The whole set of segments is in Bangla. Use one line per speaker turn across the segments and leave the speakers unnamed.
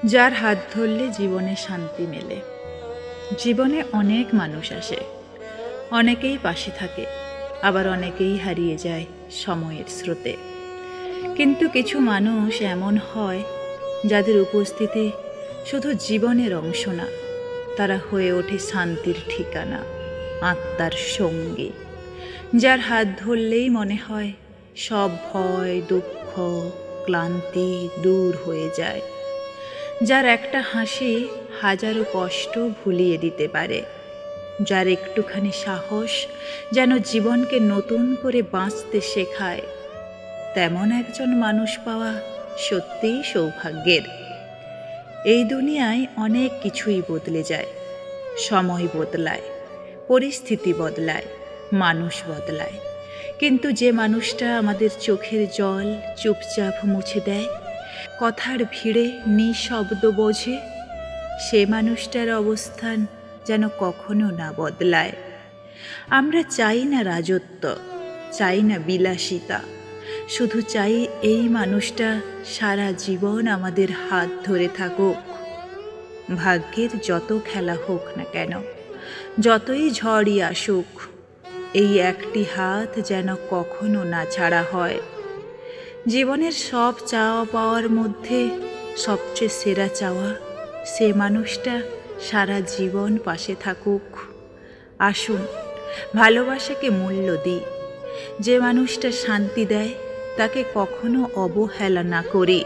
যার হাত ধরলে জীবনে শান্তি মেলে। জীবনে অনেক মানুষ আসে, অনেকেই পাশে থাকে, আবার অনেকেই হারিয়ে যায় সময়ের স্রোতে। কিন্তু কিছু মানুষ এমন হয় যাদের উপস্থিতি শুধু জীবনের অংশ না, তারা হয়ে ওঠে শান্তির ঠিকানা, আত্মার সঙ্গী। যার হাত ধরলেই মনে হয় সব ভয়, দুঃখ, ক্লান্তি দূর হয়ে যায়। যার একটা হাসি হাজারো কষ্ট ভুলিয়ে দিতে পারে। যার একটুখানি সাহস যেন জীবনকে নতুন করে বাঁচতে শেখায়। তেমন একজন মানুষ পাওয়া সত্যিই সৌভাগ্যের। এই দুনিয়ায় অনেক কিছুই বদলে যায়। সময় বদলায়, পরিস্থিতি বদলায়, মানুষ বদলায়, কিন্তু যে মানুষটা আমাদের চোখের জল চুপচাপ মুছে দেয়, কথার ভিড়ে নিঃশব্দ বোঝে, সে মানুষটার অবস্থান যেন কখনো না বদলায়। আমরা চাই না রাজত্ব, চাই না বিলাসিতা, শুধু চাই এই মানুষটা সারা জীবন আমাদের হাত ধরে থাকুক। ভাগ্যের যত খেলা হোক না কেন, যতই ঝড়ই আসুক, এই একটি হাত যেন কখনো না ছাড়া হয়। জীবনের সব চাওয়া পাওয়ার মধ্যে সবচেয়ে সেরা চাওয়া সে মানুষটা সারা জীবন পাশে থাকুক। আসুন ভালোবাসাকে মূল্য দিই। যে মানুষটা শান্তি দেয় তাকে কখনো অবহেলা না করি,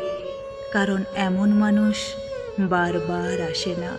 কারণ এমন মানুষ বারবার আসে না।